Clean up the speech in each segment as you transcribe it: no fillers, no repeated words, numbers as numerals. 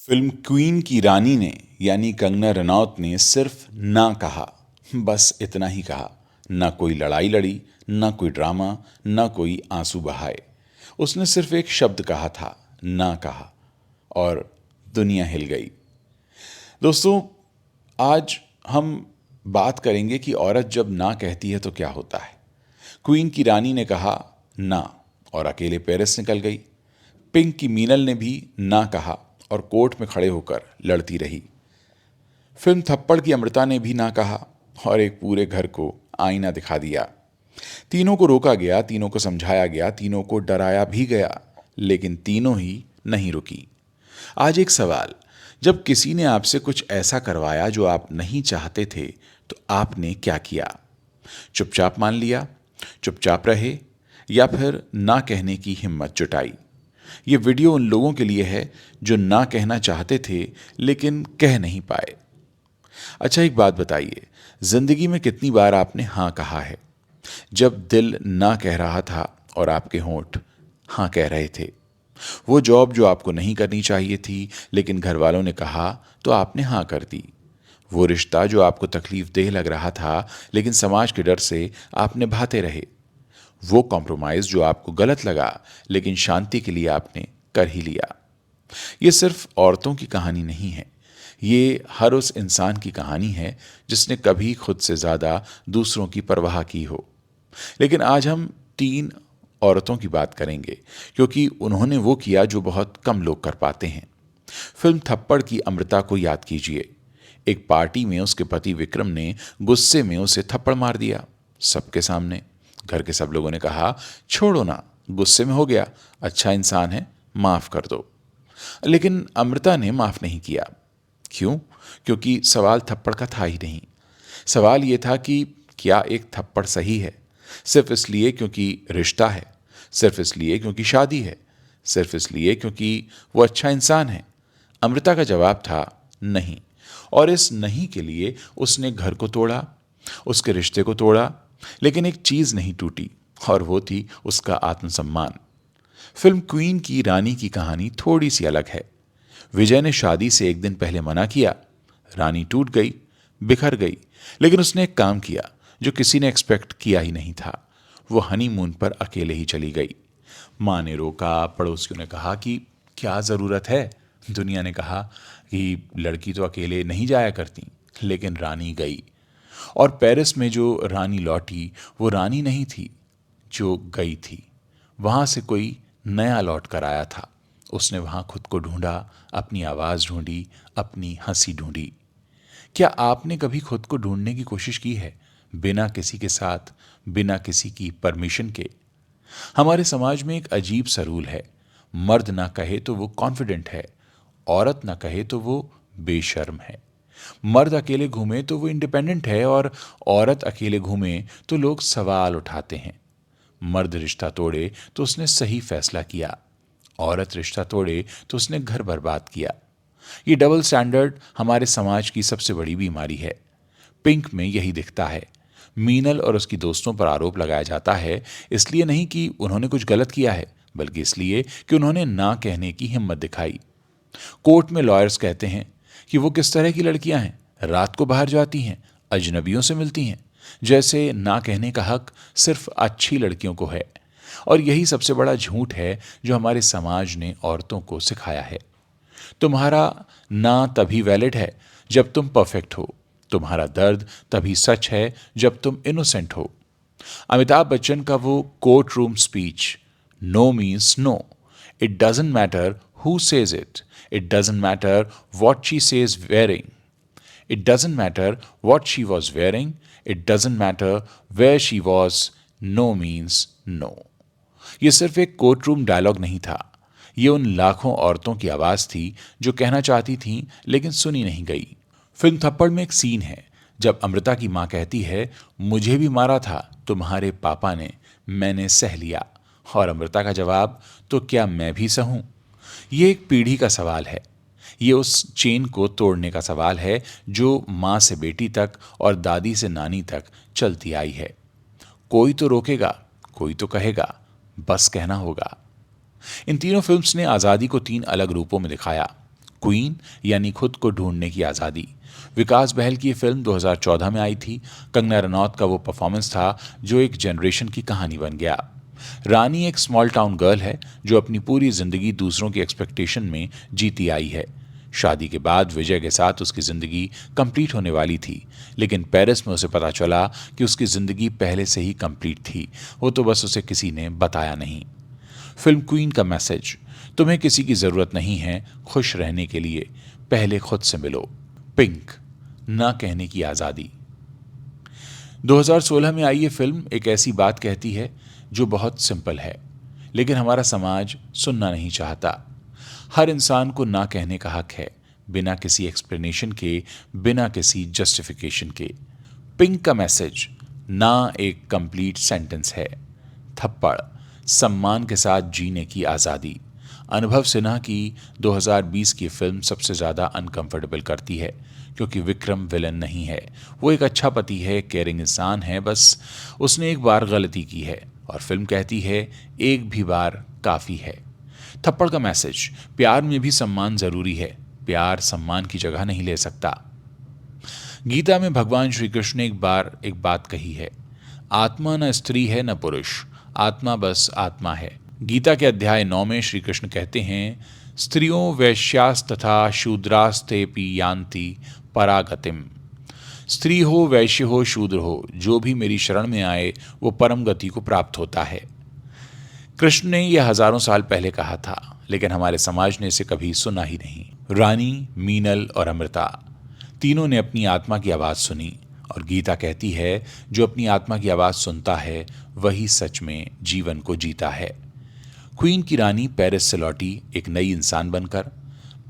Film queen की रानी ने यानी कंगना रनौत ने सिर्फ ना कहा। बस इतना ही कहा। ना कोई लड़ाई लड़ी, ना कोई ड्रामा, ना कोई आंसू बहाए। उसने सिर्फ एक शब्द कहा था, ना कहा, और दुनिया हिल गई। दोस्तों, आज हम बात करेंगे कि औरत जब ना कहती है तो क्या होता है। क्वीन की रानी ने कहा ना और अकेले पेरिस निकल गई। पिंक की मीनल ने भी ना कहा और कोर्ट में खड़े होकर लड़ती रही। फिल्म थप्पड़ की अमृता ने भी ना कहा और एक पूरे घर को आईना दिखा दिया। तीनों को रोका गया, तीनों को समझाया गया, तीनों को डराया भी गया, लेकिन तीनों ही नहीं रुकी। आज एक सवाल, जब किसी ने आपसे कुछ ऐसा करवाया जो आप नहीं चाहते थे, तो आपने क्या किया? चुपचाप मान लिया, चुपचाप रहे, या फिर ना कहने की हिम्मत जुटाई? ये वीडियो उन लोगों के लिए है जो ना कहना चाहते थे लेकिन कह नहीं पाए। अच्छा, एक बात बताइए, जिंदगी में कितनी बार आपने हाँ कहा है, जब दिल ना कह रहा था और आपके होंठ हाँ कह रहे थे? वो जॉब जो आपको नहीं करनी चाहिए थी लेकिन घर वालों ने कहा तो आपने हाँ कर दी। वो रिश्ता जो आपको तकलीफ देह लग रहा था लेकिन समाज के डर से आप निभाते रहे। वो कॉम्प्रोमाइज जो आपको गलत लगा लेकिन शांति के लिए आपने कर ही लिया। ये सिर्फ औरतों की कहानी नहीं है, ये हर उस इंसान की कहानी है जिसने कभी खुद से ज्यादा दूसरों की परवाह की हो। लेकिन आज हम तीन औरतों की बात करेंगे क्योंकि उन्होंने वो किया जो बहुत कम लोग कर पाते हैं। फिल्म थप्पड़ की अमृता को याद कीजिए। एक पार्टी में उसके पति विक्रम ने गुस्से में उसे थप्पड़ मार दिया, सबके सामने। घर के सब लोगों ने कहा, छोड़ो ना, गुस्से में हो गया, अच्छा इंसान है, माफ कर दो। लेकिन अमृता ने माफ नहीं किया। क्यों? क्योंकि सवाल थप्पड़ का था ही नहीं। सवाल यह था कि क्या एक थप्पड़ सही है? सिर्फ इसलिए क्योंकि रिश्ता है, सिर्फ इसलिए क्योंकि शादी है, सिर्फ इसलिए क्योंकि वो अच्छा इंसान है? अमृता का जवाब था नहीं। और इस नहीं के लिए उसने घर को तोड़ा, उसके रिश्ते को तोड़ा, लेकिन एक चीज नहीं टूटी, और वो थी उसका आत्मसम्मान। फिल्म क्वीन की रानी की कहानी थोड़ी सी अलग है। विजय ने शादी से एक दिन पहले मना किया। रानी टूट गई, बिखर गई, लेकिन उसने एक काम किया जो किसी ने एक्सपेक्ट किया ही नहीं था। वो हनीमून पर अकेले ही चली गई। माँ ने रोका, पड़ोसियों ने कहा कि क्या जरूरत है, दुनिया ने कहा कि लड़की तो अकेले नहीं जाया करती, लेकिन रानी गई। और पेरिस में जो रानी लौटी वो रानी नहीं थी जो गई थी, वहां से कोई नया लौट कर आया था। उसने वहां खुद को ढूंढा, अपनी आवाज ढूंढी, अपनी हंसी ढूंढी। क्या आपने कभी खुद को ढूंढने की कोशिश की है, बिना किसी के साथ, बिना किसी की परमिशन के? हमारे समाज में एक अजीब सा रूल है, मर्द ना कहे तो वो कॉन्फिडेंट है, औरत ना कहे तो वो बेशर्म है। मर्द अकेले घूमे तो वो इंडिपेंडेंट है, और औरत अकेले घूमे तो लोग सवाल उठाते हैं। मर्द रिश्ता तोड़े तो उसने सही फैसला किया, औरत रिश्ता तोड़े तो उसने घर बर्बाद किया। ये डबल स्टैंडर्ड हमारे समाज की सबसे बड़ी बीमारी है। पिंक में यही दिखता है। मीनल और उसकी दोस्तों पर आरोप लगाया जाता है, इसलिए नहीं कि उन्होंने कुछ गलत किया है, बल्कि इसलिए कि उन्होंने ना कहने की हिम्मत दिखाई। कोर्ट में लॉयर्स कहते हैं कि वो किस तरह की लड़कियां हैं, रात को बाहर जाती हैं, अजनबियों से मिलती हैं, जैसे ना कहने का हक सिर्फ अच्छी लड़कियों को है। और यही सबसे बड़ा झूठ है जो हमारे समाज ने औरतों को सिखाया है। तुम्हारा ना तभी वैलिड है जब तुम परफेक्ट हो, तुम्हारा दर्द तभी सच है जब तुम इनोसेंट हो। अमिताभ बच्चन का वो court room speech, no means no, it doesn't matter who says it doesn't matter what she says wearing, it doesn't matter what she was wearing, it doesn't matter where she was, no means no. ये सिर्फ एक court room dialogue नहीं था, ये उन लाखों औरतों की आवाज थी जो कहना चाहती थीं लेकिन सुनी नहीं गई। फिल्म थप्पड़ में एक सीन है जब अमृता की मां कहती है, मुझे भी मारा था तुम्हारे पापा ने, मैंने सह लिया। और अमृता का जवाब, तो क्या मैं भी सहूं? ये एक पीढ़ी का सवाल है। ये उस चेन को तोड़ने का सवाल है जो मां से बेटी तक और दादी से नानी तक चलती आई है। कोई तो रोकेगा, कोई तो कहेगा, बस कहना होगा। इन तीनों फिल्म्स ने आजादी को तीन अलग रूपों में दिखाया। क्वीन यानी खुद को ढूंढने की आज़ादी। विकास बहल की ये फिल्म 2014 में आई थी। कंगना रनौत का वो परफॉर्मेंस था जो एक जनरेशन की कहानी बन गया। रानी एक स्मॉल टाउन गर्ल है जो अपनी पूरी जिंदगी दूसरों की एक्सपेक्टेशन में जीती आई है। शादी के बाद विजय के साथ उसकी जिंदगी कंप्लीट होने वाली थी, लेकिन पेरिस में उसे पता चला कि उसकी जिंदगी पहले से ही कंप्लीट थी, वो तो बस उसे किसी ने बताया नहीं। फिल्म क्वीन का मैसेज, तुम्हें किसी की जरूरत नहीं है खुश रहने के लिए, पहले खुद से मिलो। पिंक, ना कहने की आजादी। 2016 में आई ये फिल्म एक ऐसी बात कहती है जो बहुत सिंपल है, लेकिन हमारा समाज सुनना नहीं चाहता। हर इंसान को ना कहने का हक है, बिना किसी एक्सप्लेनेशन के, बिना किसी जस्टिफिकेशन के। पिंक का मैसेज, ना एक कंप्लीट सेंटेंस है। थप्पड़, सम्मान के साथ जीने की आज़ादी। अनुभव सिन्हा की 2020 की फिल्म सबसे ज़्यादा अनकंफर्टेबल करती है, क्योंकि विक्रम विलन नहीं है, वो एक अच्छा पति है, केयरिंग इंसान है, बस उसने एक बार गलती की है और फिल्म कहती है एक भी बार काफ़ी है। थप्पड़ का मैसेज, प्यार में भी सम्मान ज़रूरी है, प्यार सम्मान की जगह नहीं ले सकता। गीता में भगवान श्री कृष्ण ने एक बार एक बात कही है, आत्मा न स्त्री है न पुरुष, आत्मा बस आत्मा है। गीता के अध्याय 9 में श्री कृष्ण कहते हैं, स्त्रियों वैश्यास तथा शूद्रास्ते पी यान्ति परागतिम। स्त्री हो, वैश्य हो, शूद्र हो, जो भी मेरी शरण में आए वो परम गति को प्राप्त होता है। कृष्ण ने यह हजारों साल पहले कहा था, लेकिन हमारे समाज ने इसे कभी सुना ही नहीं। रानी, मीनल और अमृता तीनों ने अपनी आत्मा की आवाज़ सुनी, और गीता कहती है जो अपनी आत्मा की आवाज़ सुनता है वही सच में जीवन को जीता है। क्वीन की रानी पेरिस से लौटी एक नई इंसान बनकर,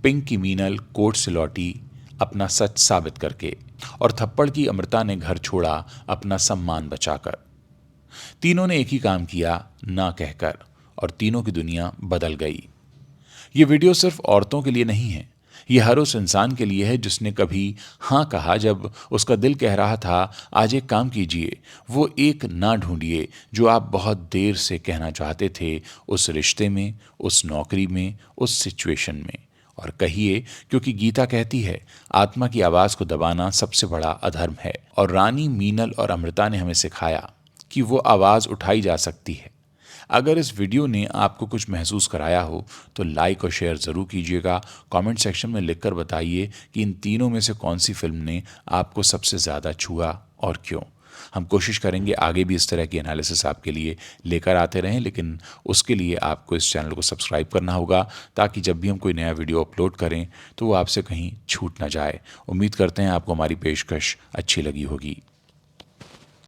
पिंक की मीनल कोर्ट से लौटी अपना सच साबित करके, और थप्पड़ की अमृता ने घर छोड़ा अपना सम्मान बचाकर। तीनों ने एक ही काम किया, ना कहकर, और तीनों की दुनिया बदल गई। ये वीडियो सिर्फ औरतों के लिए नहीं है, ये हर उस इंसान के लिए है जिसने कभी हाँ कहा जब उसका दिल कह रहा था आज एक काम कीजिए, वो एक ना ढूंढिए जो आप बहुत देर से कहना चाहते थे, उस रिश्ते में, उस नौकरी में, उस सिचुएशन में। और कहिए, क्योंकि गीता कहती है आत्मा की आवाज़ को दबाना सबसे बड़ा अधर्म है। और रानी, मीनल और अमृता ने हमें सिखाया कि वो आवाज़ उठाई जा सकती है। अगर इस वीडियो ने आपको कुछ महसूस कराया हो तो लाइक और शेयर ज़रूर कीजिएगा। कमेंट सेक्शन में लिखकर बताइए कि इन तीनों में से कौन सी फिल्म ने आपको सबसे ज़्यादा छुआ और क्यों। हम कोशिश करेंगे आगे भी इस तरह की एनालिसिस आपके लिए लेकर आते रहें, लेकिन उसके लिए आपको इस चैनल को सब्सक्राइब करना होगा, ताकि जब भी हम कोई नया वीडियो अपलोड करें तो वो आपसे कहीं छूट ना जाए। उम्मीद करते हैं आपको हमारी पेशकश अच्छी लगी होगी।